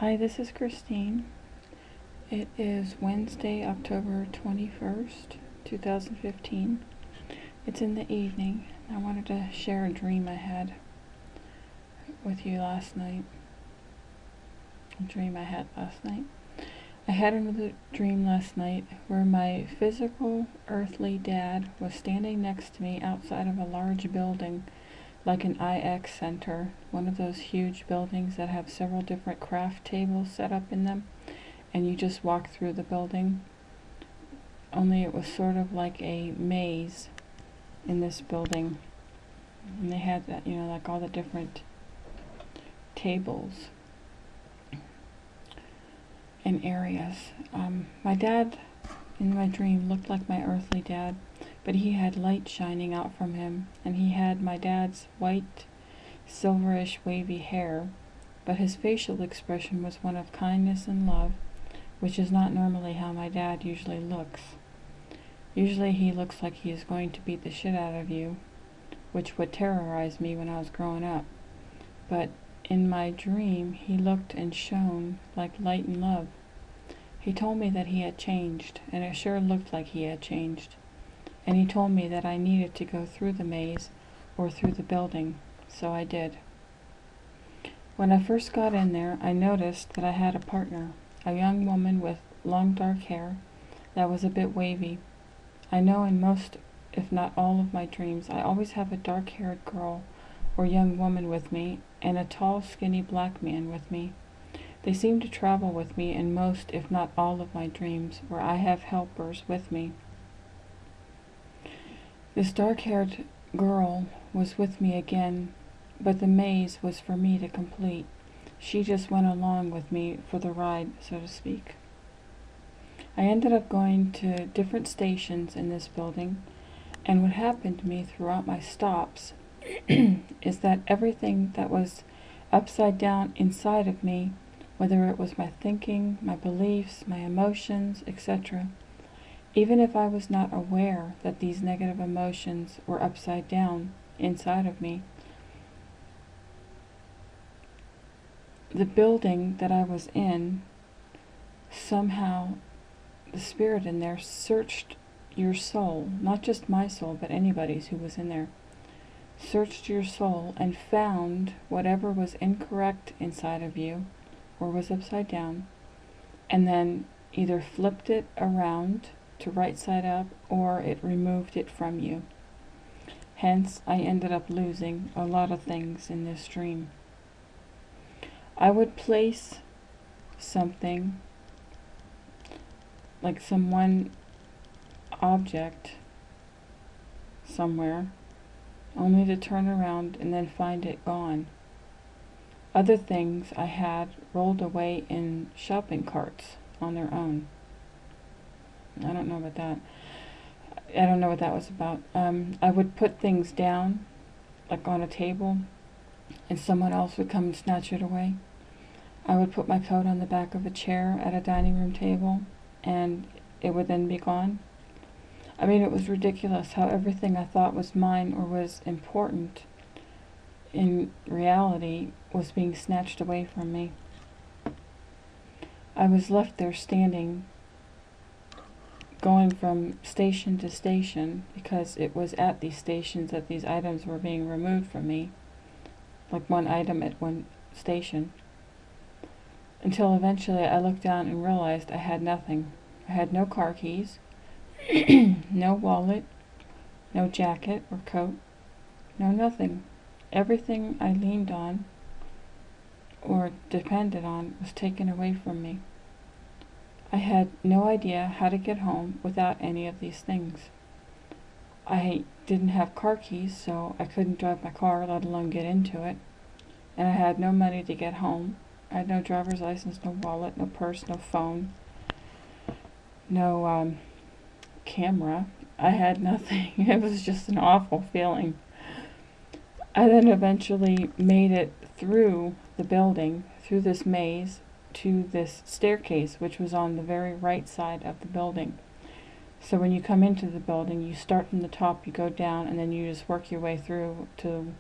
Hi, this is Christine. It is Wednesday, October 21st, 2015. It's in the evening. I wanted to share a dream I had with you last night. I had another dream last night where my physical, earthly dad was standing next to me outside of a large building, like an IX center, one of those huge buildings that have several different craft tables set up in them, and you just walk through the building. Only it was sort of like a maze in this building, and they had that, like all the different tables and areas. My dad in my dream looked like my earthly dad, but he had light shining out from him, and he had my dad's white, silverish, wavy hair, but his facial expression was one of kindness and love, which is not normally how my dad usually looks. Usually he looks like he is going to beat the shit out of you, which would terrorize me when I was growing up. But in my dream, he looked and shone like light and love. He told me that he had changed, and it sure looked like he had changed. And he told me that I needed to go through the maze or through the building, so I did. When I first got in there, I noticed that I had a partner, a young woman with long dark hair that was a bit wavy. I know in most, if not all of my dreams, I always have a dark-haired girl or young woman with me, and a tall, skinny black man with me. They seem to travel with me in most, if not all of my dreams, where I have helpers with me. This dark-haired girl was with me again, but the maze was for me to complete. She just went along with me for the ride, so to speak. I ended up going to different stations in this building, and what happened to me throughout my stops is that everything that was upside down inside of me, whether it was my thinking, my beliefs, my emotions, etc., even if I was not aware that these negative emotions were upside down inside of me, the building that I was in, somehow the spirit in there searched your soul, not just my soul, but anybody's who was in there, searched your soul and found whatever was incorrect inside of you or was upside down, and then either flipped it around to right side up or it removed it from you. Hence, I ended up losing a lot of things in this dream. I would place something, like some one object somewhere, only to turn around and then find it gone. Other things I had rolled away in shopping carts on their own. I don't know what that was about. I would put things down, like on a table, and someone else would come and snatch it away. I would put my coat on the back of a chair at a dining room table, and it would then be gone. I mean, it was ridiculous how everything I thought was mine or was important in reality was being snatched away from me. I was left there standing, going from station to station, because it was at these stations that these items were being removed from me, like one item at one station, until eventually I looked down and realized I had nothing. I had no car keys, no wallet, no jacket or coat, no nothing. Everything I leaned on or depended on was taken away from me. I had no idea how to get home without any of these things. I didn't have car keys, so I couldn't drive my car, let alone get into it. And I had no money to get home. I had no driver's license, no wallet, no purse, no phone, no camera. I had nothing. It was just an awful feeling. I then eventually made it through the building, through this maze, to this staircase, which was on the very right side of the building. So when you come into the building, you start from the top, you go down, and then you just work your way through to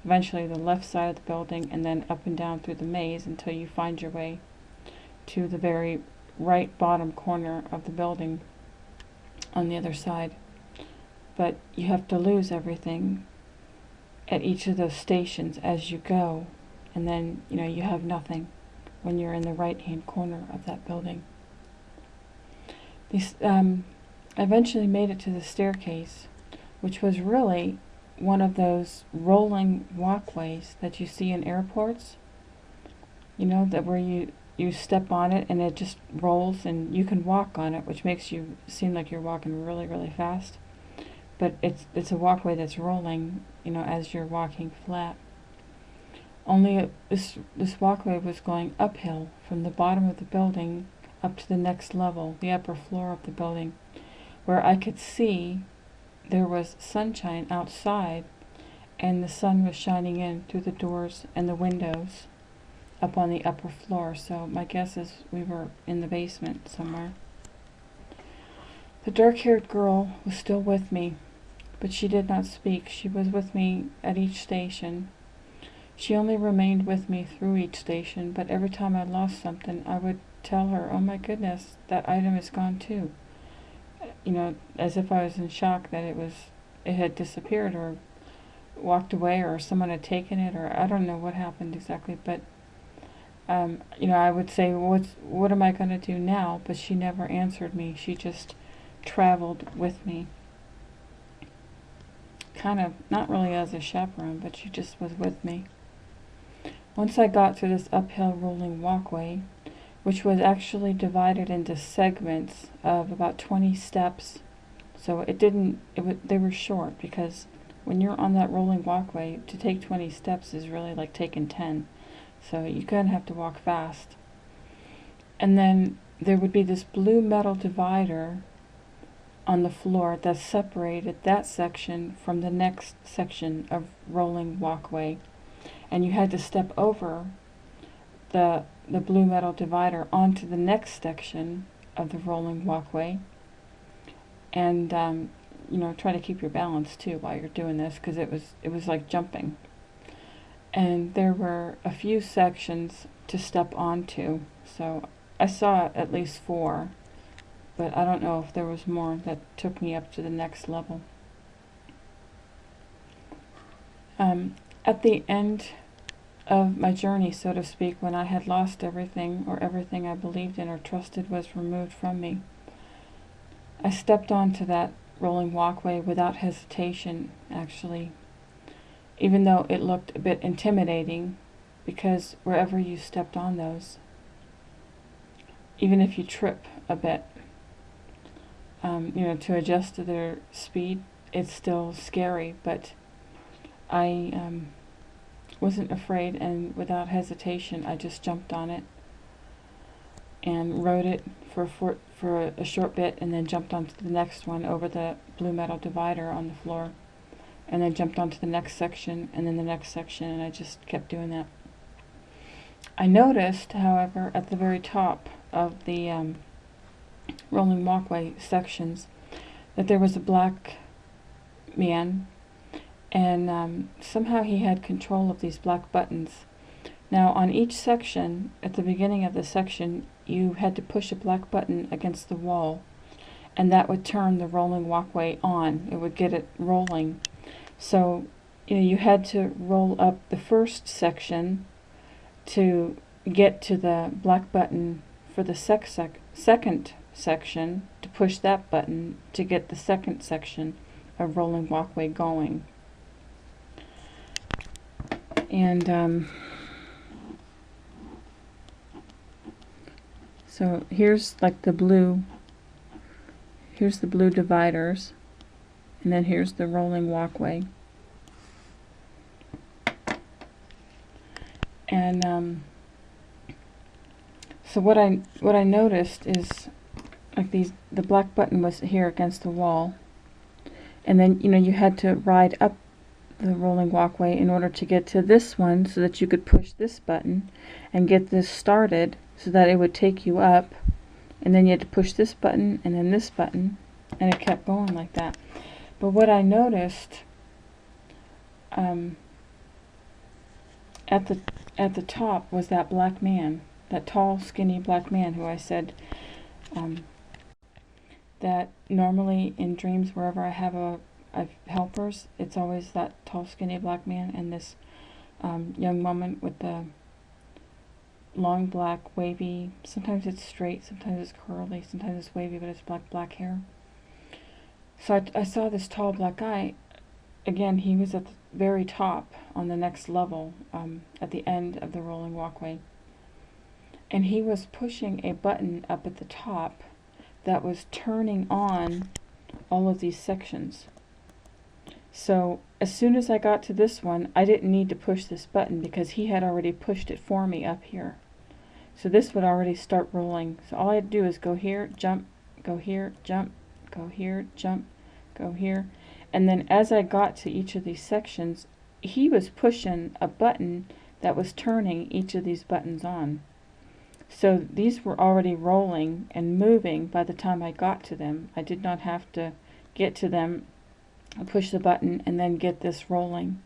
eventually the left side of the building, and then up and down through the maze until you find your way to the very right bottom corner of the building on the other side. But you have to lose everything at each of those stations as you go, and then you have nothing when you're in the right hand corner of that building. I eventually made it to the staircase, which was really one of those rolling walkways that you see in airports, that where you step on it and it just rolls, and you can walk on it, which makes you seem like you're walking really, really fast. But it's a walkway that's rolling, as you're walking flat. Only this walkway was going uphill from the bottom of the building up to the next level, the upper floor of the building, where I could see there was sunshine outside, and the sun was shining in through the doors and the windows up on the upper floor. So my guess is we were in the basement somewhere. The dark-haired girl was still with me, but she did not speak. She was with me at each station. She only remained with me through each station, but every time I lost something, I would tell her, "Oh my goodness, that item is gone too." As if I was in shock that it had disappeared or walked away, or someone had taken it, or I don't know what happened exactly. But I would say, what am I going to do now? But she never answered me. She just traveled with me. Kind of, not really as a chaperone, but she just was with me. Once I got to this uphill rolling walkway, which was actually divided into segments of about 20 steps. So they were short, because when you're on that rolling walkway, to take 20 steps is really like taking 10. So you kind of have to walk fast. And then there would be this blue metal divider on the floor that separated that section from the next section of rolling walkway. And you had to step over the blue metal divider onto the next section of the rolling walkway, and try to keep your balance too while you're doing this, because it was like jumping. And there were a few sections to step onto, so I saw at least 4, but I don't know if there was more that took me up to the next level. At the end of my journey, so to speak, when I had lost everything, or everything I believed in or trusted was removed from me, I stepped onto that rolling walkway without hesitation, actually, even though it looked a bit intimidating, because wherever you stepped on those, even if you trip a bit, to adjust to their speed, it's still scary. But I wasn't afraid, and without hesitation I just jumped on it and rode it for a short bit, and then jumped onto the next one over the blue metal divider on the floor, and then jumped onto the next section, and then the next section, and I just kept doing that. I noticed, however, at the very top of the rolling walkway sections, that there was a black man, and somehow he had control of these black buttons. Now, on each section, at the beginning of the section, you had to push a black button against the wall, and that would turn the rolling walkway on. It would get it rolling. So, you had to roll up the first section to get to the black button for the second section, to push that button to get the second section of rolling walkway going. And so here's like the blue, here's the blue dividers, and then here's the rolling walkway. And so what I noticed is, like, the black button was here against the wall, and then you had to ride up the rolling walkway in order to get to this one, so that you could push this button and get this started, so that it would take you up, and then you had to push this button and then this button, and it kept going like that. But what I noticed at the top was that black man, that tall, skinny black man who I said that normally in dreams, wherever I have helpers, it's always that tall, skinny black man and this young woman with the long black wavy, sometimes it's straight, sometimes it's curly, sometimes it's wavy, but it's black hair. So I saw this tall black guy. Again, he was at the very top on the next level, at the end of the rolling walkway, and he was pushing a button up at the top that was turning on all of these sections. So as soon as I got to this one, I didn't need to push this button because he had already pushed it for me up here. So this would already start rolling. So all I had to do is go here, jump, go here, jump, go here, jump, go here. And then as I got to each of these sections, he was pushing a button that was turning each of these buttons on. So these were already rolling and moving by the time I got to them. I did not have to get to them, push the button, and then get this rolling,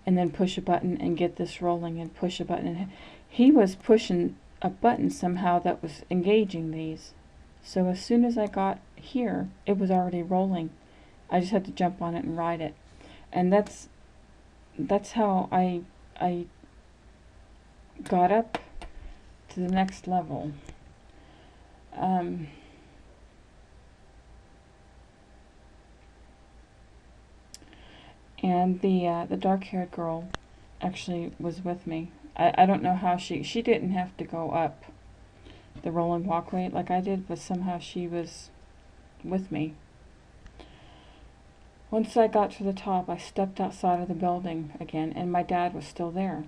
and then push a button and get this rolling, and push a button. He was pushing a button somehow that was engaging these. So as soon as I got here, it was already rolling. I just had to jump on it and ride it. And that's how I got up to the next level. And the dark-haired girl actually was with me. I don't know how she didn't have to go up the rolling walkway like I did, but somehow she was with me. Once I got to the top, I stepped outside of the building again, and my dad was still there,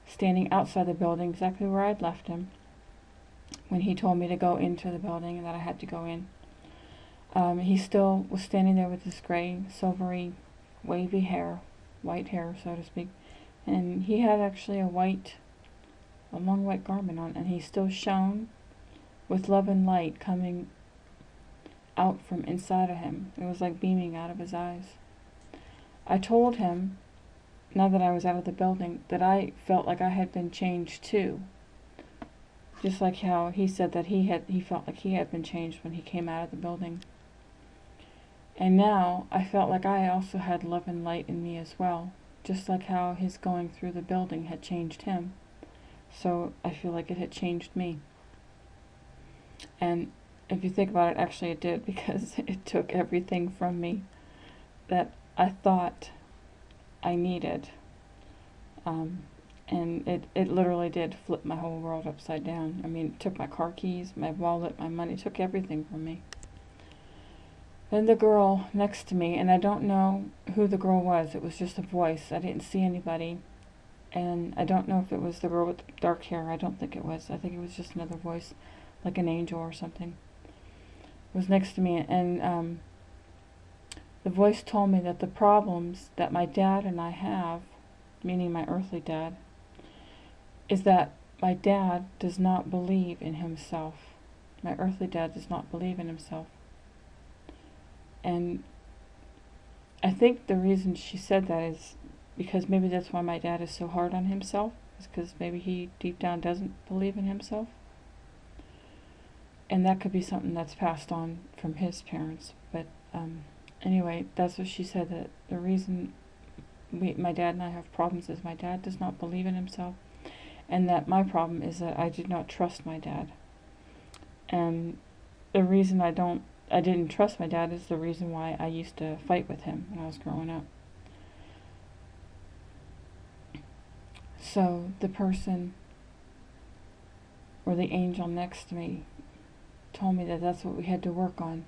standing outside the building exactly where I'd left him when he told me to go into the building and that I had to go in. He still was standing there with his gray, silvery, wavy hair, white hair, so to speak, and he had actually a long white garment on, and he still shone with love and light coming out from inside of him. It was like beaming out of his eyes. I told him, now that I was out of the building, that I felt like I had been changed too. Just like how he said that he felt like he had been changed when he came out of the building. And now I felt like I also had love and light in me as well, just like how his going through the building had changed him. So I feel like it had changed me. And if you think about it, actually it did, because it took everything from me that I thought I needed. And it literally did flip my whole world upside down. I mean, it took my car keys, my wallet, my money, took everything from me. Then the girl next to me, and I don't know who the girl was, it was just a voice. I didn't see anybody. And I don't know if it was the girl with the dark hair. I don't think it was. I think it was just another voice, like an angel or something. It was next to me, and the voice told me that the problems that my dad and I have, meaning my earthly dad, is that my dad does not believe in himself. My earthly dad does not believe in himself. And I think the reason she said that is because maybe that's why my dad is so hard on himself, is because maybe he deep down doesn't believe in himself. And that could be something that's passed on from his parents. But anyway, that's what she said, that the reason my dad and I have problems is my dad does not believe in himself, and that my problem is that I did not trust my dad. And the reason I didn't trust my dad is the reason why I used to fight with him when I was growing up. So the person, or the angel next to me, told me that that's what we had to work on.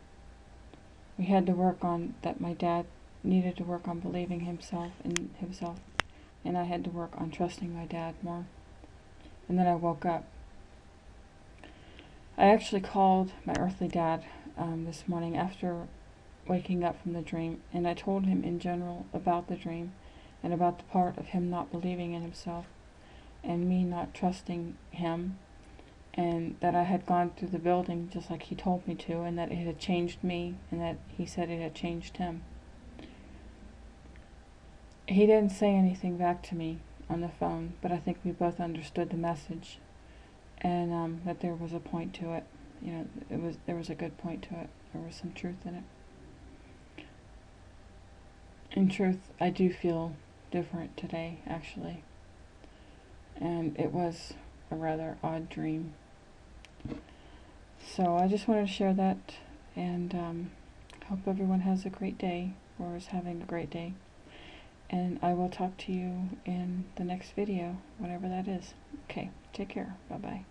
We had to work on that. My dad needed to work on believing himself in himself, and I had to work on trusting my dad more. And then I woke up. I actually called my earthly dad this morning after waking up from the dream, and I told him in general about the dream and about the part of him not believing in himself and me not trusting him, and that I had gone through the building just like he told me to, and that it had changed me, and that he said it had changed him. He didn't say anything back to me on the phone, but I think we both understood the message. and that there was a point to it. You know, there was a good point to it. There was some truth in it. In truth, I do feel different today, actually, and it was a rather odd dream. So I just wanted to share that, and hope everyone has a great day, or is having a great day. And I will talk to you in the next video, whatever that is. Okay, take care. Bye-bye.